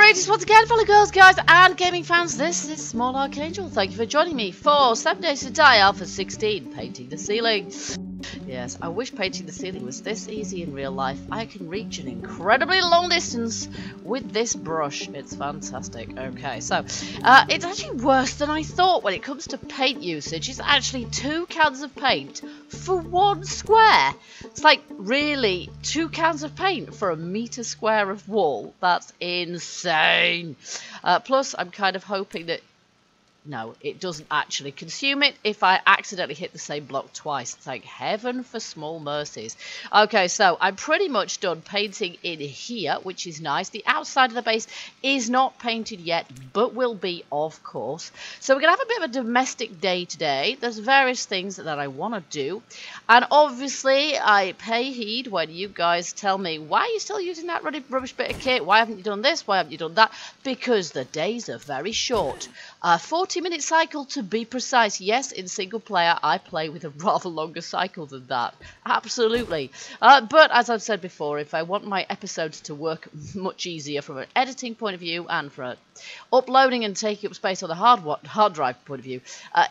Greetings once again, fellow girls, guys, and gaming fans. This is Small Archangel. Thank you for joining me for 7 days to die Alpha 16, painting the ceiling. Yes, I wish painting the ceiling was this easy in real life. I can reach an incredibly long distance with this brush. It's fantastic. Okay, so it's actually worse than I thought when it comes to paint usage. It's actually 2 cans of paint for 1 square. It's like, really, 2 cans of paint for a meter square of wall. That's insane. Plus, I'm kind of hoping that no, it doesn't actually consume it if I accidentally hit the same block twice. Thank heaven for small mercies. Okay, so I'm pretty much done painting in here, which is nice. The outside of the base is not painted yet, but will be, of course. So we're going to have a bit of a domestic day today. There's various things that I want to do. And obviously, I pay heed when you guys tell me, why are you still using that rubbish bit of kit? Why haven't you done this? Why haven't you done that? Because the days are very short. 40-minute cycle to be precise. Yes, in single player, I play with a rather longer cycle than that. Absolutely. But as I've said before, if I want my episodes to work much easier from an editing point of view and from uploading and taking up space on the hard drive point of view,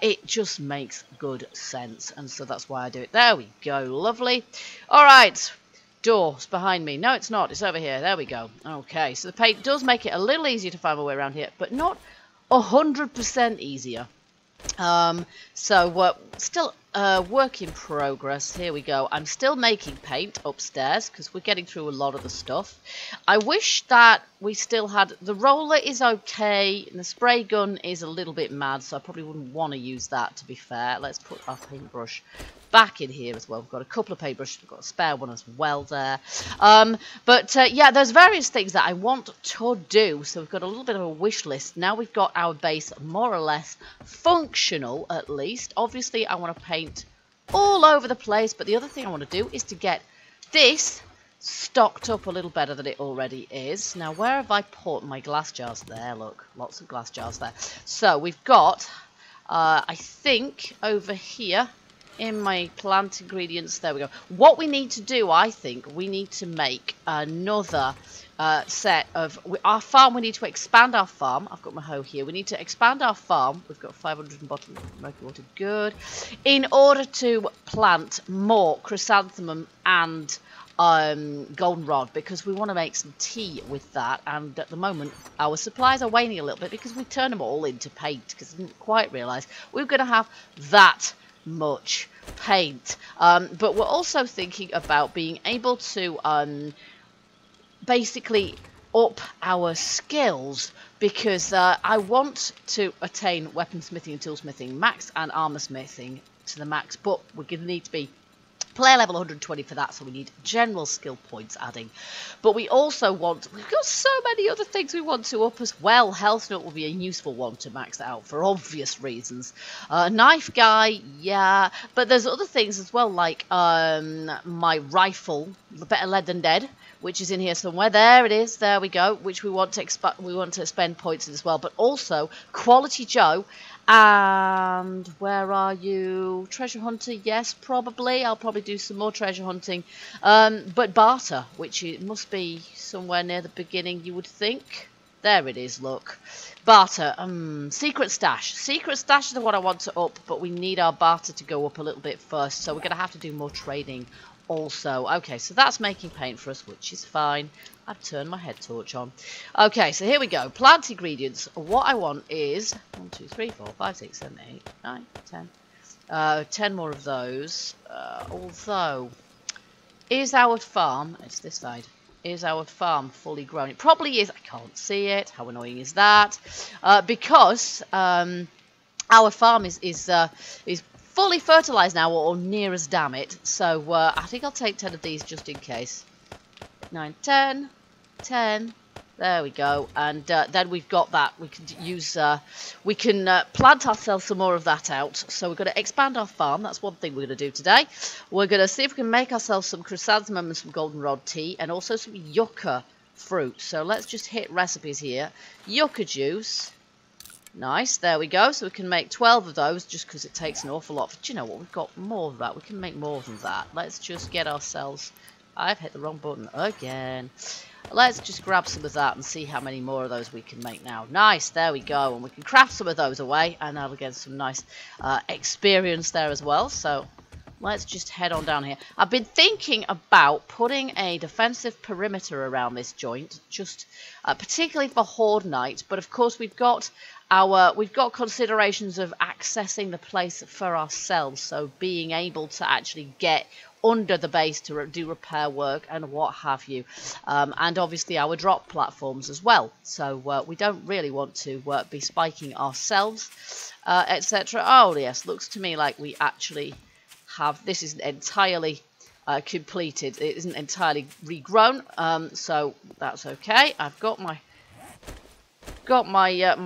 it just makes good sense. And so that's why I do it. There we go. Lovely. All right. Doors behind me. No, it's not. It's over here. There we go. Okay. So the paint does make it a little easier to find my way around here, but not 100% easier. So still work in progress. Here we go. I'm still making paint upstairs because we're getting through a lot of the stuff. I wish that we still had the roller is okay and the spray gun is a little bit mad, so I probably wouldn't want to use that, to be fair. Let's put our paintbrush back in here as well. We've got a couple of paintbrushes. We've got a spare one as well there. Yeah, there's various things that I want to do. So we've got a little bit of a wish list. Now we've got our base more or less functional, at least. Obviously, I want to paint all over the place. But the other thing I want to do is to get this stocked up a little better than it already is. Now, where have I put my glass jars? There, look. Lots of glass jars there. So we've got, I think, over here, in my plant ingredients, there we go. What we need to do, I think, we need to make another set of our farm. We need to expand our farm. I've got my hoe here. We need to expand our farm. We've got 500 bottles of murky water. Good. In order to plant more chrysanthemum and goldenrod, because we want to make some tea with that. And at the moment, our supplies are waning a little bit because we turn them all into paint, because I didn't quite realise we were going to have that much paint. But we're also thinking about being able to basically up our skills, because I want to attain weaponsmithing and toolsmithing max and armor smithing to the max, but we're going to need to be player level 120 for that, so we need general skill points adding. But we also want, we've got so many other things we want to up as well. Health nut will be a useful one to max out for obvious reasons. Knife guy, yeah, but there's other things as well, like my rifle, the better lead than dead, which is in here somewhere. There it is. There we go. Which we want to spend points in as well. But also Quality Joe. And where are you? Treasure hunter? Yes, probably. I'll probably do some more treasure hunting. But barter, which it must be somewhere near the beginning, you would think. There it is. Look, barter. Secret stash. Secret stash is what I want to up, but we need our barter to go up a little bit first. So we're going to have to do more trading also. Okay, so that's making paint for us, which is fine. I've turned my head torch on. Okay, so here we go. Plant ingredients. What I want is 1, 2, 3, 4, 5, 6, 7, 8, 9, 10. 10 more of those. Although, is our farm, it's this side, is our farm fully grown? It probably is. I can't see it. How annoying is that? Because our farm is fully fertilized now, or near as damn it. So I think I'll take 10 of these just in case. 9, 10, 10. There we go. And then we've got that. We can use. We can plant ourselves some more of that out. So we're going to expand our farm. That's one thing we're going to do today. We're going to see if we can make ourselves some chrysanthemum and some goldenrod tea, and also some yucca fruit. So let's just hit recipes here. Yucca juice. Nice, there we go. So we can make 12 of those just because it takes an awful lot. But you know what? We've got more of that. We can make more than that. Let's just get ourselves I've hit the wrong button again. Let's just grab some of that and see how many more of those we can make now. Nice, there we go. And we can craft some of those away, and that'll get some nice experience there as well. So let's just head on down here. I've been thinking about putting a defensive perimeter around this joint, just particularly for Horde night. But of course, we've got considerations of accessing the place for ourselves. So being able to actually get under the base to do repair work and what have you, and obviously our drop platforms as well. So we don't really want to be spiking ourselves, etc. Oh yes, looks to me like we actually have this isn't entirely completed. It isn't entirely regrown, so that's okay. I've got my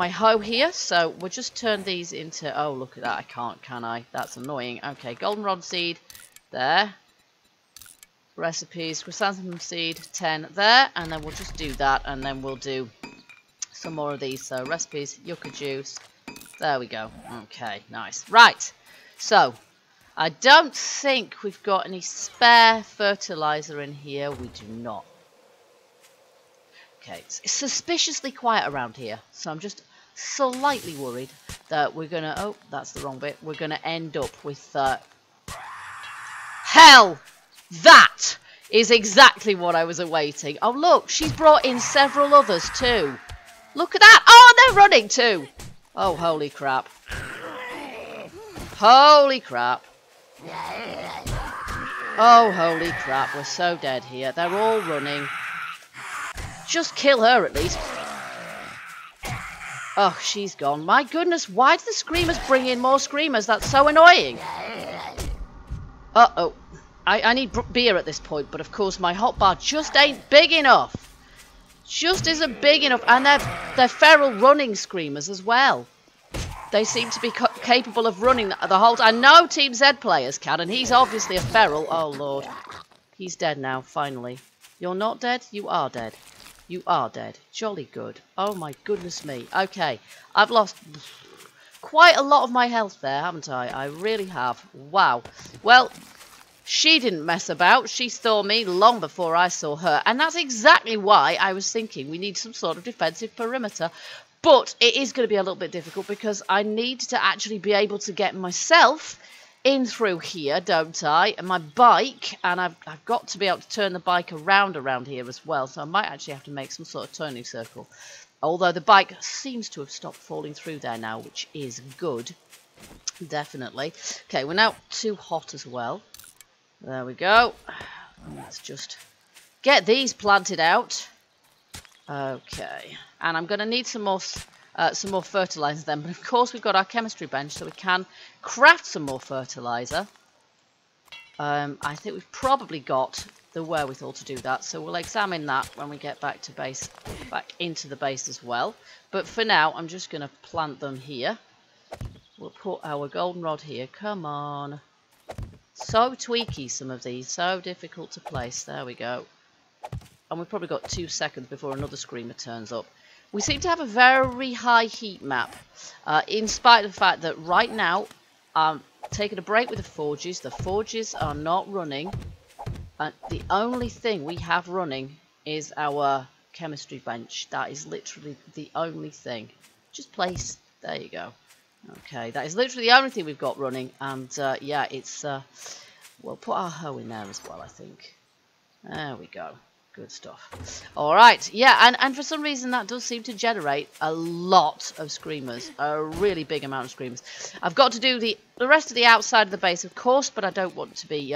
hoe here, so we'll just turn these into. Oh, look at that! I can't, can I? That's annoying. Okay, goldenrod seed there. Recipes, chrysanthemum seed 10 there, and then we'll just do that, and then we'll do some more of these. So recipes, yucca juice, there we go. Okay, nice. Right, so I don't think we've got any spare fertilizer in here. We do not. Okay, it's suspiciously quiet around here, so I'm just slightly worried that we're gonna, oh, that's the wrong bit, we're gonna end up with hell! That is exactly what I was awaiting. Oh, look, she's brought in several others too. Look at that. Oh, they're running too. Oh, holy crap. Holy crap. Oh, holy crap. We're so dead here. They're all running. Just kill her at least. Oh, she's gone. My goodness, why do the screamers bring in more screamers? That's so annoying. Uh-oh. I need beer at this point, but of course my hotbar just ain't big enough. Just isn't big enough. And they're feral running screamers as well. They seem to be capable of running the whole time. I know Team Z players can, and he's obviously a feral. Oh, Lord. He's dead now, finally. You're not dead? You are dead. You are dead. Jolly good. Oh, my goodness me. Okay, I've lost quite a lot of my health there, haven't I? I really have. Wow. Well, she didn't mess about. She saw me long before I saw her. And that's exactly why I was thinking we need some sort of defensive perimeter. But it is going to be a little bit difficult because I need to actually be able to get myself in through here, don't I? And my bike, and I've got to be able to turn the bike around here as well. So I might actually have to make some sort of turning circle. Although the bike seems to have stopped falling through there now, which is good. Definitely. Okay, we're now too hot as well. There we go. Let's just get these planted out. Okay, and I'm going to need some more fertilizer then. But of course, we've got our chemistry bench, so we can craft some more fertilizer. I think we've probably got the wherewithal to do that, so we'll examine that when we get back to base, back into the base as well. But for now, I'm just going to plant them here. We'll put our goldenrod here. Come on. So tweaky, some of these. So difficult to place. There we go. And we've probably got 2 seconds before another screamer turns up. We seem to have a very high heat map. In spite of the fact that right now, I'm taking a break with the forges. The forges are not running. The only thing we have running is our chemistry bench. That is literally the only thing. Just place. There you go. Okay, that is literally the only thing we've got running, and yeah, it's we'll put our hoe in there as well, I think. There we go. Good stuff. Alright, yeah, and for some reason that does seem to generate a lot of screamers, a really big amount of screamers. I've got to do the rest of the outside of the base, of course, but I don't want to be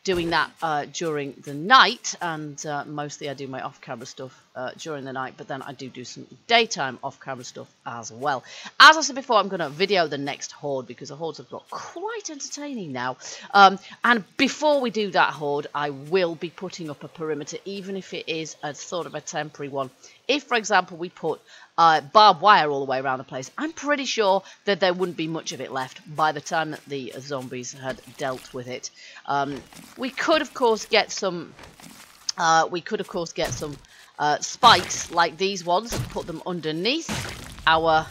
doing that during the night, and mostly I do my off-camera stuff during the night, but then I do some daytime off-camera stuff as well. As I said before, I'm going to video the next Horde, because the Hordes have got quite entertaining now. And before we do that Horde, I will be putting up a perimeter, even if it is a sort of a temporary one. If, for example, we put barbed wire all the way around the place, I'm pretty sure that there wouldn't be much of it left by the time that the zombies had dealt with it. We could, of course, get some. Spikes like these ones and put them underneath our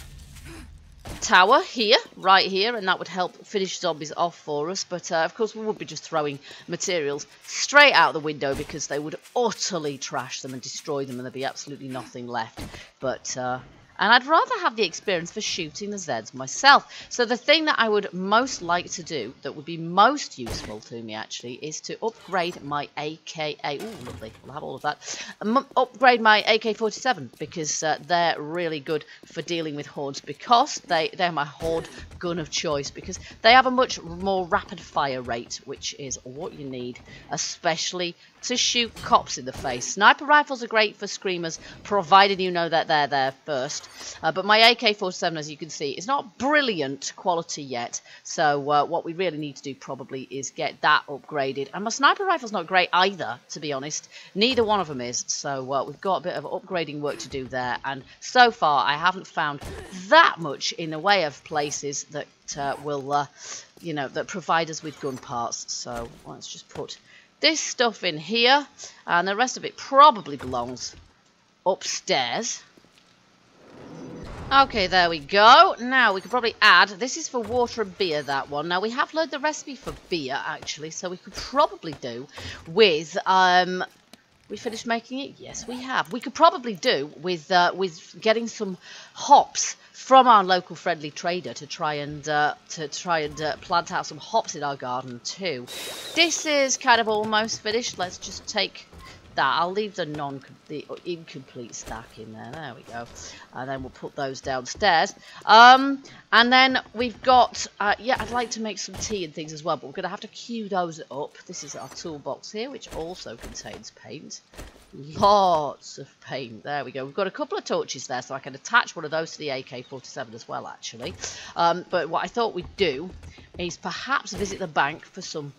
tower here, right here, and that would help finish zombies off for us. But of course we would be just throwing materials straight out the window because they would utterly trash them and destroy them, and there'd be absolutely nothing left. But and I'd rather have the experience for shooting the Zeds myself. So the thing that I would most like to do, that would be most useful to me actually, is to upgrade my AKA. Ooh, lovely. We'll have all of that. Upgrade my AK-47 because they're really good for dealing with hordes, because they're my horde gun of choice, because they have a much more rapid fire rate, which is what you need, especially to shoot cops in the face. Sniper rifles are great for screamers, provided you know that they're there first. But my AK-47, as you can see, is not brilliant quality yet. So what we really need to do probably is get that upgraded. And my sniper rifle's not great either, to be honest. Neither one of them is. So we've got a bit of upgrading work to do there. And so far, I haven't found that much in the way of places that will, you know, that provide us with gun parts. So let's just put this stuff in here, and the rest of it probably belongs upstairs. Okay, there we go. Now we could probably add, this is for water and beer, that one. Now we have learned the recipe for beer actually, so we could probably do with we finished making it? Yes, we have. We could probably do with getting some hops from our local friendly trader to try and plant out some hops in our garden too. This is kind of almost finished. Let's just take that. I'll leave the incomplete stack in there. There we go. And then we'll put those downstairs. And then we've got, yeah, I'd like to make some tea and things as well, but we're going to have to queue those up. This is our toolbox here, which also contains paint. Lots of paint. There we go. We've got a couple of torches there, so I can attach one of those to the AK-47 as well, actually. But what I thought we'd do is perhaps visit the bank for some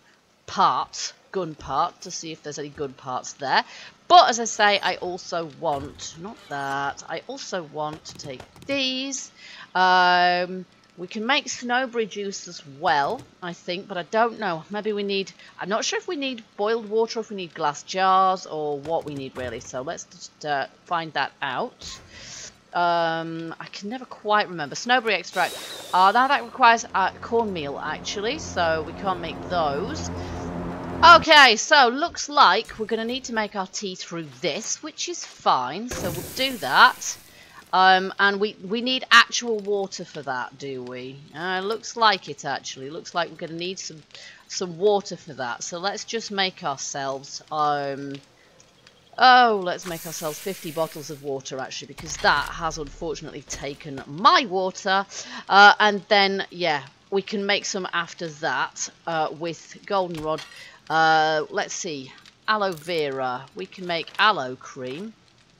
parts, gun parts, to see if there's any gun parts there. But as I say, I also want, not that, I also want to take these. We can make snowberry juice as well, I think, but I don't know. Maybe we need, I'm not sure if we need boiled water or if we need glass jars or what we need really. So let's just find that out. I can never quite remember. Snowberry extract. Now that requires cornmeal actually, so we can't make those. Okay, so looks like we're going to need to make our tea through this, which is fine. So we'll do that. And we need actual water for that, do we? Looks like it actually. Looks like we're going to need some water for that. So let's just make ourselves let's make ourselves 50 bottles of water actually, because that has unfortunately taken my water. And then yeah, we can make some after that with goldenrod. Let's see, aloe vera. We can make aloe cream.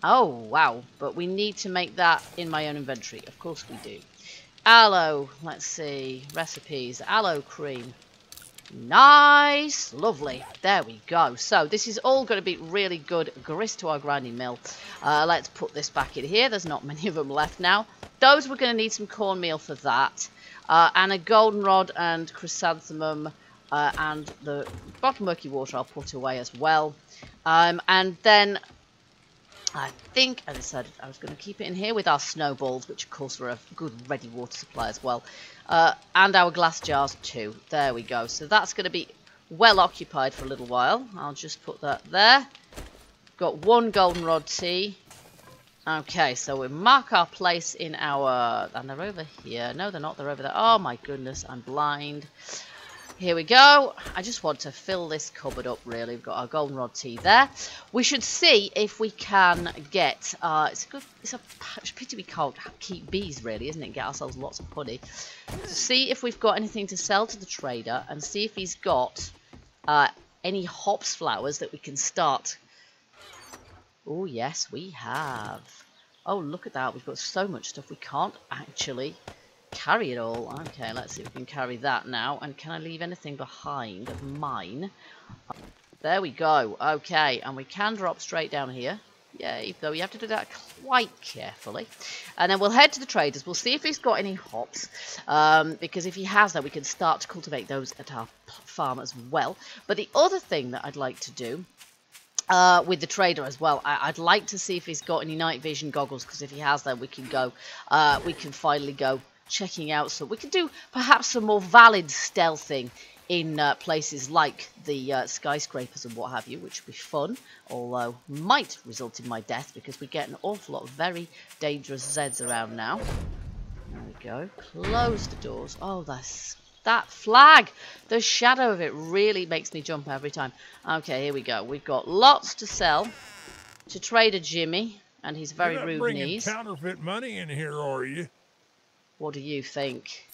Oh, wow. But we need to make that in my own inventory. Of course we do. Aloe. Let's see. Recipes. Aloe cream. Nice. Lovely. There we go. So this is all going to be really good grist to our grinding mill. Let's put this back in here. There's not many of them left now. Those we're going to need some cornmeal for that. And a goldenrod and chrysanthemum. And the bottom murky water I'll put away as well. And then I think I decided I was going to keep it in here with our snowballs, which of course are a good ready water supply as well. And our glass jars too. There we go. So that's going to be well occupied for a little while. I'll just put that there. Got one goldenrod tea. Okay, so we mark our place in our... And they're over here. No, they're not. They're over there. Oh my goodness, I'm blind. Here we go. I just want to fill this cupboard up, really. We've got our goldenrod tea there. We should see if we can get... it's a pity we can't keep bees, really, isn't it? Get ourselves lots of honey. See if we've got anything to sell to the trader and see if he's got any hops flowers that we can start. Oh, yes, we have. Oh, look at that. We've got so much stuff we can't actually... carry it all. Okay, let's see if we can carry that now. And can I leave anything behind of mine? There we go. Okay, and we can drop straight down here. Yay, though you have to do that quite carefully. And then we'll head to the traders. We'll see if he's got any hops. Because if he has, then we can start to cultivate those at our farm as well. But the other thing that I'd like to do with the trader as well, I'd like to see if he's got any night vision goggles. Because if he has, then we can go, we can finally go checking out some. We could do perhaps some more valid stealthing in places like the skyscrapers and what have you, which would be fun, although might result in my death because we get an awful lot of very dangerous Zeds around now. There we go. Close the doors. Oh, that flag! The shadow of it really makes me jump every time. Okay, here we go. We've got lots to sell to Trader Jimmy and his very rude knees. You're not bringing counterfeit money in here, are you? What do you think?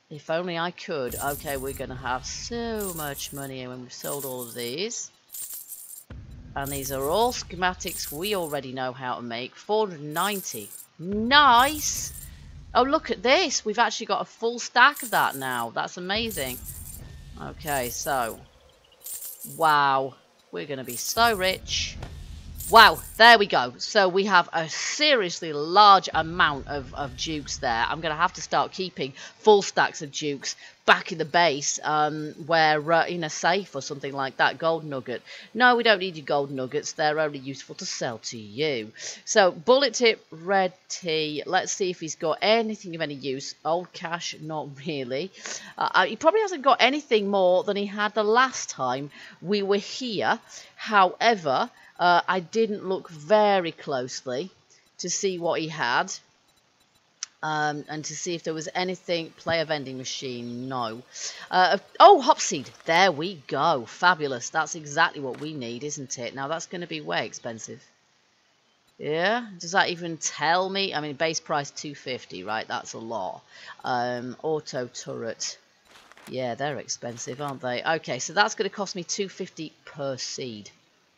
If only I could. Okay, we're going to have so much money when we've sold all of these. And these are all schematics we already know how to make. 490. Nice! Oh, look at this. We've actually got a full stack of that now. That's amazing. Okay, so. Wow. We're going to be so rich. Wow, there we go. So we have a seriously large amount of dukes there. I'm going to have to start keeping full stacks of dukes back in the base where in a safe or something like that. Gold nugget. No, we don't need your gold nuggets. They're only useful to sell to you. So bullet tip, red tea. Let's see if he's got anything of any use. Old cash, not really. He probably hasn't got anything more than he had the last time we were here. However, I didn't look very closely to see what he had. And to see if there was anything. Player vending machine, no. Oh, hopseed. There we go. Fabulous. That's exactly what we need, isn't it? Now, that's going to be way expensive. Yeah? Does that even tell me? I mean, base price 250, right? That's a lot. Auto turret. Yeah, they're expensive, aren't they? Okay, so that's going to cost me 250 per seed.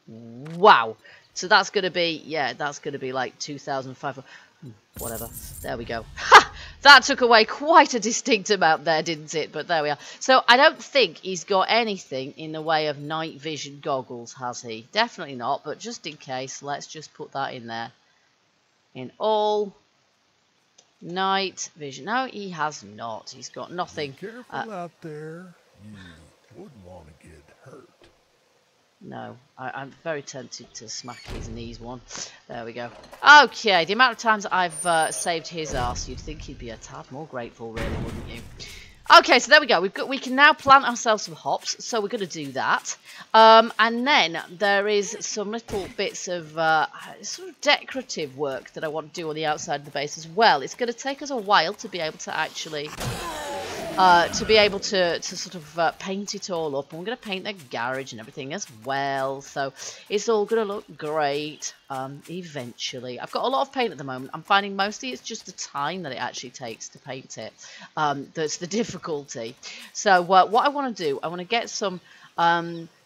Wow. So that's going to be, yeah, that's going to be like 2,500. Whatever. There we go. Ha! That took away quite a distinct amount there, didn't it? But there we are. So I don't think he's got anything in the way of night vision goggles, has he? Definitely not. But just in case, let's just put that in there. In all night vision. No, he has not. He's got nothing. Be careful out there. You wouldn't want to get hurt. No, I'm very tempted to smack his knees one. There we go. Okay, the amount of times I've saved his arse, you'd think he'd be a tad more grateful, really, wouldn't you? Okay, so there we go. We can now plant ourselves some hops, so we're going to do that. And then there is some little bits of sort of decorative work that I want to do on the outside of the base as well. It's going to take us a while to be able to actually... sort of paint it all up. And we're going to paint the garage and everything as well. So it's all going to look great eventually. I've got a lot of paint at the moment. I'm finding mostly it's just the time that it actually takes to paint it. That's the difficulty. So what I want to do, I want to get some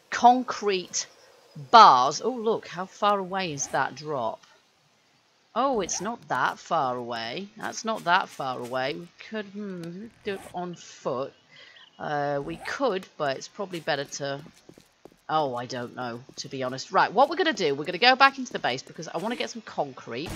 concrete bars. Oh, look, how far away is that drop? Oh, it's not that far away. That's not that far away. We could do it on foot. We could, but it's probably better to... Oh, I don't know, to be honest. Right, what we're going to do, we're going to go back into the base because I want to get some concrete.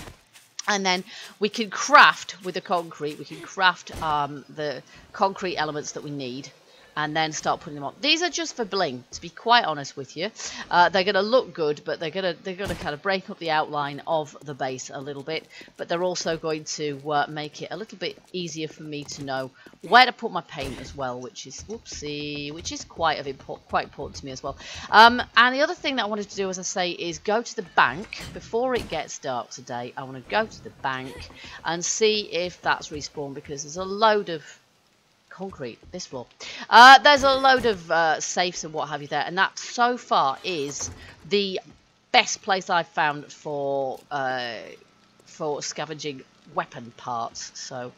And then we can craft with the concrete. We can craft the concrete elements that we need. And then start putting them on. These are just for bling, to be quite honest with you. They're going to look good, but they're going to kind of break up the outline of the base a little bit. But they're also going to make it a little bit easier for me to know where to put my paint as well, which is whoopsie, which is quite important to me as well. And the other thing that I wanted to do, as I say, is go to the bank before it gets dark today. I want to go to the bank and see if that's respawned because there's a load of concrete this floor. There's a load of safes and what have you there, and that so far is the best place I've found for scavenging weapon parts. So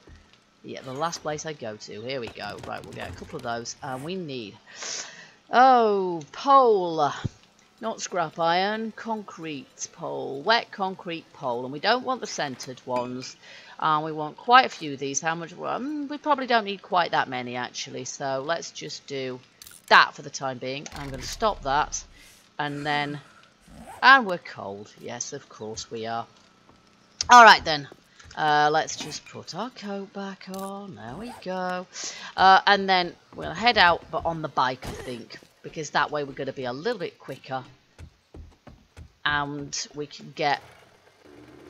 yeah, the last place I go to. Here we go. Right, we'll get a couple of those, and we need pole, not scrap iron, concrete pole, wet concrete pole, and we don't want the centered ones. We want quite a few of these. How much? We probably don't need quite that many, actually. So let's just do that for the time being. I'm going to stop that. And then... And we're cold. Yes, of course we are. Alright then. Let's just put our coat back on. There we go. And then we'll head out, but on the bike, I think. Because that way we're going to be a little bit quicker. And we can get...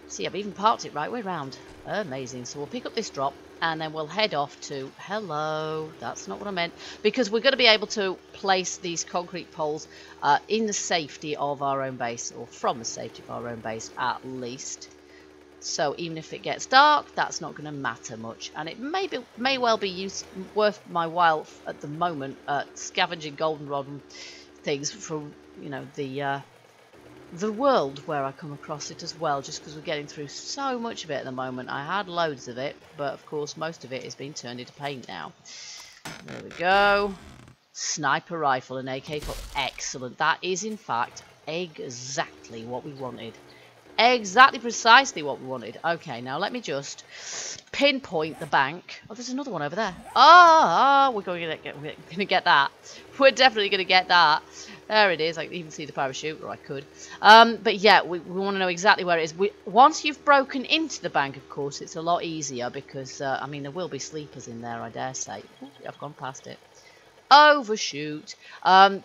See, I've even parked it right way round. Amazing. So we'll pick up this drop, And then we'll head off to... Hello, that's not what I meant. Because we're going to be able to place these concrete poles in the safety of our own base. Or from the safety of our own base, at least. So even if it gets dark, that's not going to matter much. And it may well be worth my while at the moment scavenging goldenrod and things from, you know, the world where I come across it as well, just because we're getting through so much of it at the moment. I had loads of it, but of course most of it is being turned into paint now. There we go. Sniper rifle and AK-4. Excellent. That is in fact exactly what we wanted. Exactly precisely what we wanted. Okay, now let me just pinpoint the bank. Oh, there's another one over there. Oh, we're going to get that. We're definitely going to get that. There it is. I can even see the parachute, or I could. But yeah, we want to know exactly where it is. Once you've broken into the bank, of course, it's a lot easier because, I mean, there will be sleepers in there, I dare say. Ooh, I've gone past it. Overshoot.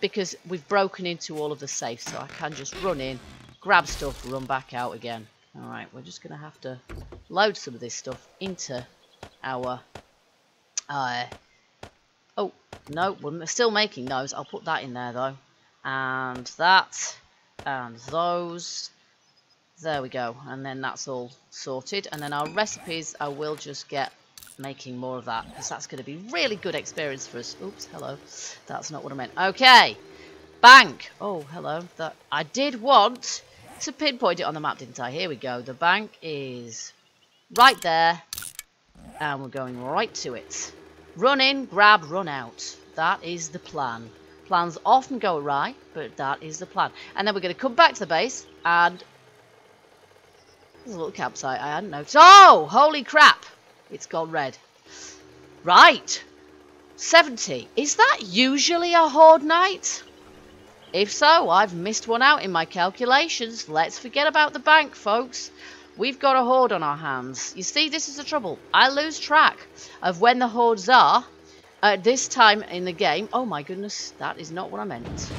Because we've broken into all of the safes, so I can just run in, grab stuff, run back out again. Alright, we're just going to have to load some of this stuff into our... oh, no, we're still making those. I'll put that in there, though. And that, and those. There we go. And then that's all sorted. And then our recipes, I will just get making more of that, because that's going to be really good experience for us. Oops, hello. That's not what I meant. Okay. Bank. Oh, hello. That I did want to pinpoint it on the map, didn't I? Here we go. The bank is right there. And we're going right to it. Run in, grab, run out. That is the plan. Plans often go awry, but that is the plan. And then we're going to come back to the base, and there's a little campsite I hadn't noticed. Oh, holy crap! It's gone red. Right. 70. Is that usually a Horde night? If so, I've missed one out in my calculations. Let's forget about the bank, folks. We've got a Horde on our hands. You see, this is the trouble. I lose track of when the Hordes are. At this time in the game... Oh my goodness, that is not what I meant.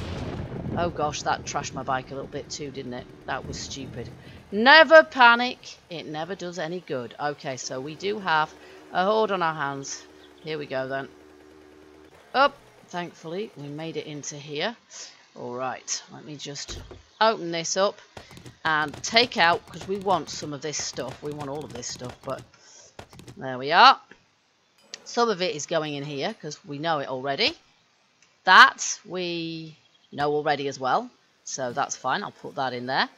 Oh gosh, that trashed my bike a little bit too, didn't it? That was stupid. Never panic. It never does any good. Okay, so we do have a Horde on our hands. Here we go then. Up. Thankfully, we made it into here. Alright, let me just open this up and take out, because we want some of this stuff. We want all of this stuff, but there we are. Some of it is going in here because we know it already. That we know already as well. So that's fine. I'll put that in there.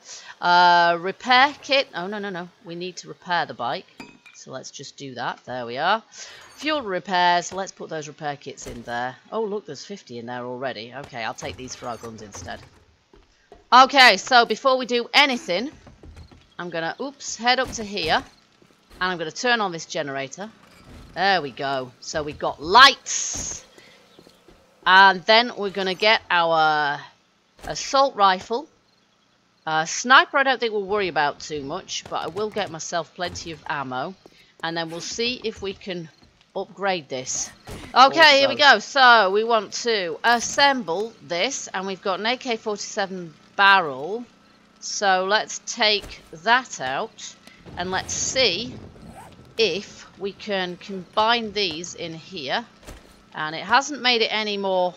Repair kit. Oh, no. We need to repair the bike. So let's just do that. There we are. Fuel repairs. Let's put those repair kits in there. Oh, look, there's 50 in there already. Okay, I'll take these for our guns instead. Okay, so before we do anything, I'm going to, head up to here. And I'm going to turn on this generator. There we go. So we've got lights. And then we're going to get our assault rifle. Sniper I don't think we'll worry about too much, but I will get myself plenty of ammo. And then we'll see if we can upgrade this. Okay, here we go. So we want to assemble this. And we've got an AK-47 barrel. So let's take that out. And let's see if we can combine these in here. And it hasn't made it any more...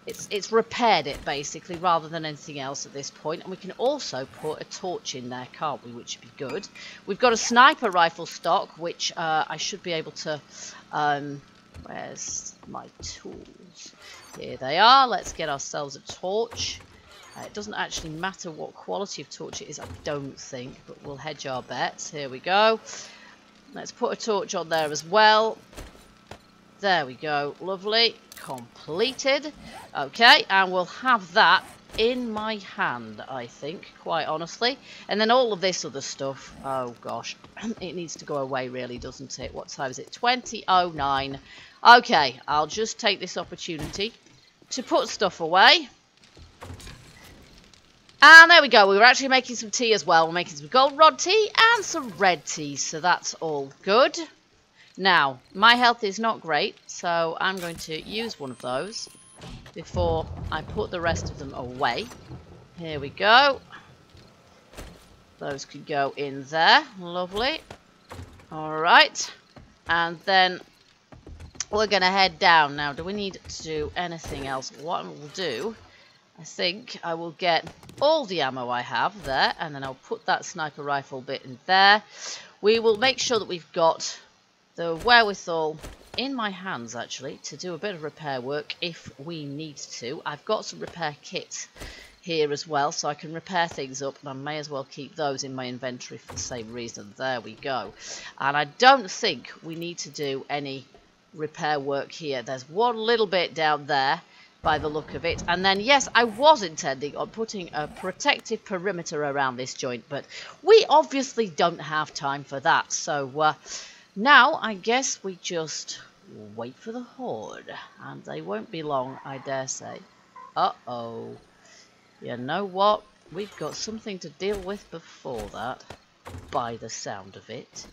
It's repaired it, basically, rather than anything else at this point. And we can also put a torch in there, can't we? Which would be good. We've got a sniper rifle stock, which I should be able to... where's my tools? Here they are. Let's get ourselves a torch. It doesn't actually matter what quality of torch it is, I don't think. But we'll hedge our bets. Here we go. Let's put a torch on there as well. There we go. Lovely. Completed. Okay, and we'll have that in my hand, I think, quite honestly. And then all of this other stuff. Oh, gosh. It needs to go away, really, doesn't it? What time is it? 20:09. Okay, I'll just take this opportunity to put stuff away. And there we go. We were actually making some tea as well. We're making some goldenrod tea and some red tea, so that's all good. Now, my health is not great, so I'm going to use one of those before I put the rest of them away. Here we go. Those could go in there. Lovely. Alright. And then we're going to head down. Now, do we need to do anything else? What we'll do, I think I will get all the ammo I have there, and then I'll put that sniper rifle bit in there. We will make sure that we've got the wherewithal in my hands, actually, to do a bit of repair work if we need to. I've got some repair kits here as well, so I can repair things up, and I may as well keep those in my inventory for the same reason. There we go. And I don't think we need to do any repair work here. There's one little bit down there by the look of it, and then yes, I was intending on putting a protective perimeter around this joint, but we obviously don't have time for that. So now I guess we just wait for the Horde, and they won't be long, I dare say. Uh-oh. You know what? We've got something to deal with before that, by the sound of it.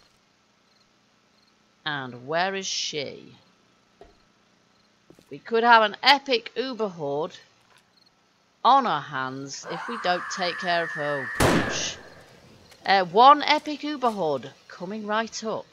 And where is she? We could have an epic Uber Horde on our hands if we don't take care of her. Oh, gosh. One epic Uber Horde coming right up.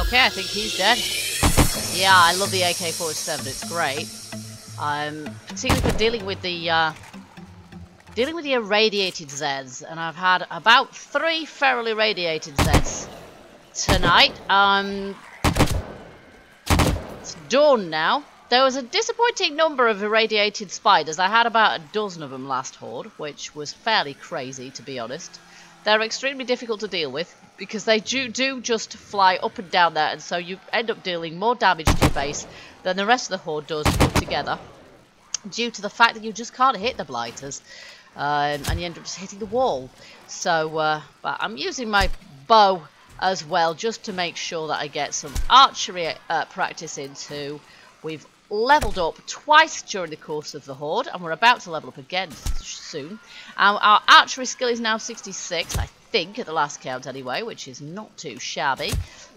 Okay, I think he's dead. Yeah, I love the AK-47. It's great. Particularly for dealing with the irradiated Zeds, and I've had about 3 ferally irradiated Zeds tonight. It's dawn now. There was a disappointing number of irradiated spiders. I had about a dozen of them last Horde, which was fairly crazy, to be honest. They're extremely difficult to deal with because they do just fly up and down there, and so you end up dealing more damage to your base than the rest of the Horde does put together, due to the fact that you just can't hit the blighters, and you end up just hitting the wall. So, but I'm using my bow as well, just to make sure that I get some archery practice in too. We've leveled up twice during the course of the Horde, and we're about to level up again soon. Our archery skill is now 66. I think, at the last count anyway, which is not too shabby.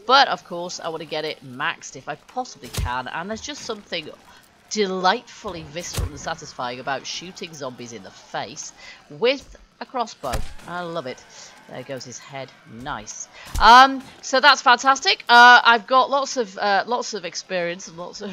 But, of course, I want to get it maxed if I possibly can. And there's just something delightfully visceral and satisfying about shooting zombies in the face with a crossbow. I love it. There goes his head. Nice. So that's fantastic. I've got lots of experience and lots of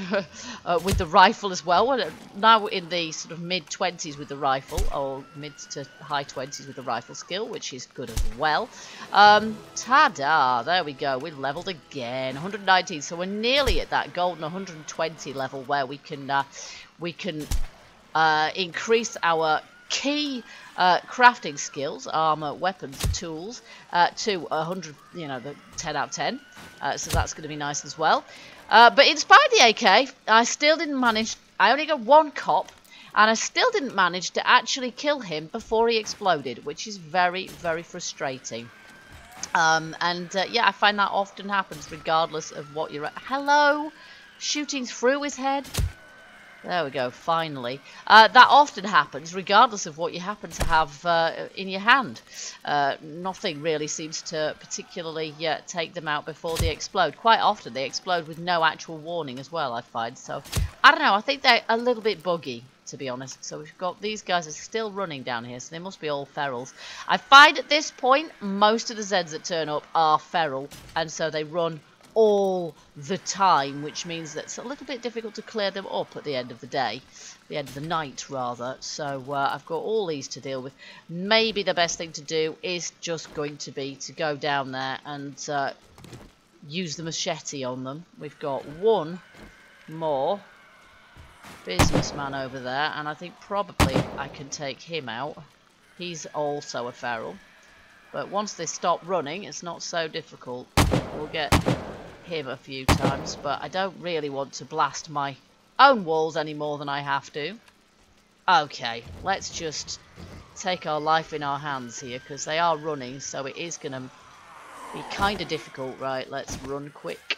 with the rifle as well. We're now in the sort of mid-20s with the rifle, or mid to high 20s with the rifle skill, which is good as well. Ta-da! There we go. We leveled again. 119. So we're nearly at that golden 120 level where we can increase our key crafting skills, armor, weapons, tools, to 100, you know, the 10 out of 10. So that's going to be nice as well. But in spite of the AK, I still didn't manage. I only got one cop, and I still didn't manage to actually kill him before he exploded, which is very, very frustrating. Yeah, I find that often happens regardless of what you're at. Hello? Shooting through his head? There we go, finally. That often happens, regardless of what you happen to have in your hand. Nothing really seems to particularly take them out before they explode. Quite often they explode with no actual warning as well, I find. So, I don't know, I think they're a little bit buggy, to be honest. So we've got, these guys are still running down here, so they must be all ferals. I find at this point, most of the Zeds that turn up are feral, and so they run all the time, which means that it's a little bit difficult to clear them up at the end of the day, the end of the night rather. So I've got all these to deal with. Maybe the best thing to do is just going to be to go down there and use the machete on them. We've got one more businessman over there, and I think probably I can take him out. He's also a feral, but once they stop running, it's not so difficult. We'll get him a few times, but I don't really want to blast my own walls any more than I have to. Okay, let's just take our life in our hands here, because they are running, so it is going to be kind of difficult. Right, let's run quick.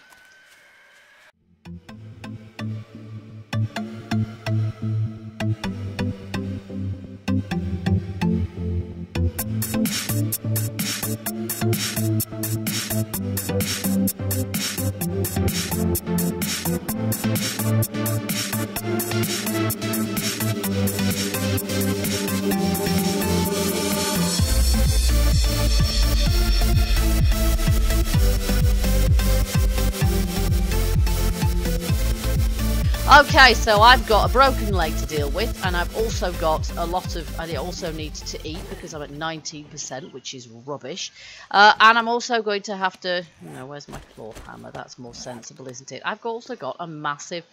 Okay, so I've got a broken leg to deal with, and I've also got a lot of, and I also need to eat because I'm at 19%, which is rubbish. And I'm also going to have to, you know, where's my claw hammer? That's more sensible, isn't it? I've also got a massive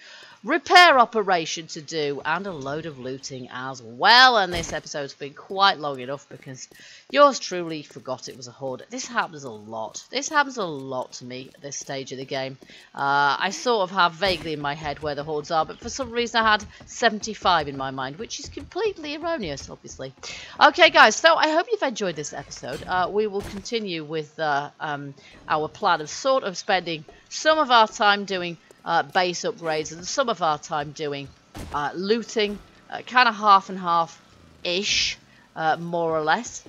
repair operation to do and a load of looting as well. And this episode's been quite long enough because yours truly forgot it was a horde. This happens a lot. This happens a lot to me at this stage of the game. I sort of have vaguely in my head where the hordes are, but for some reason I had 75 in my mind, which is completely erroneous, obviously. Okay, guys, so I hope you've enjoyed this episode. We will continue with our plan of sort of spending some of our time doing base upgrades and some of our time doing looting, kind of half and half-ish, more or less.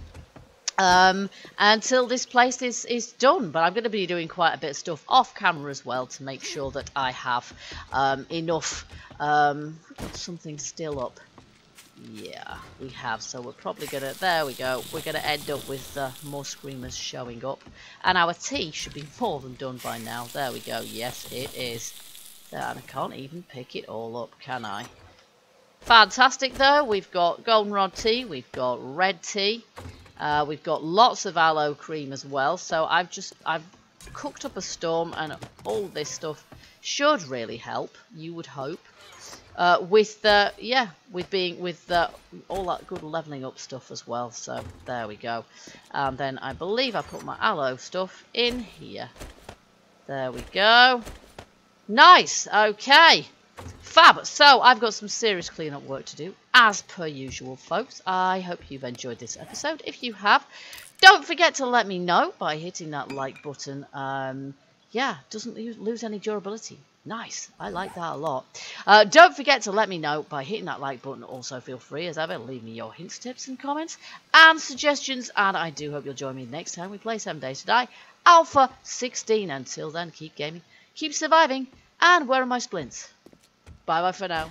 Until this place is done, but I'm going to be doing quite a bit of stuff off camera as well to make sure that I have enough. We've got something still up. Yeah, we have, so we're probably gonna, there we go, we're gonna end up with more screamers showing up, and our tea should be more than done by now. There we go. Yes, it is. There, and I can't even pick it all up, can I? Fantastic though. We've got goldenrod tea, we've got red tea. We've got lots of aloe cream as well, so I've cooked up a storm, and all this stuff should really help, you would hope, with all that good leveling up stuff as well. So there we go. And then I believe I put my aloe stuff in here. There we go. Nice. Okay. Fab. So I've got some serious cleanup work to do, as per usual, folks. I hope you've enjoyed this episode. If you have, don't forget to let me know by hitting that like button. Yeah, doesn't lose any durability. Nice. I like that a lot. Don't forget to let me know by hitting that like button. Also, feel free, as ever, leave me your hints, tips, and comments and suggestions. And I do hope you'll join me next time we play 7 Days to Die Alpha 16. Until then, keep gaming, keep surviving, and where are my splints? Bye-bye for now.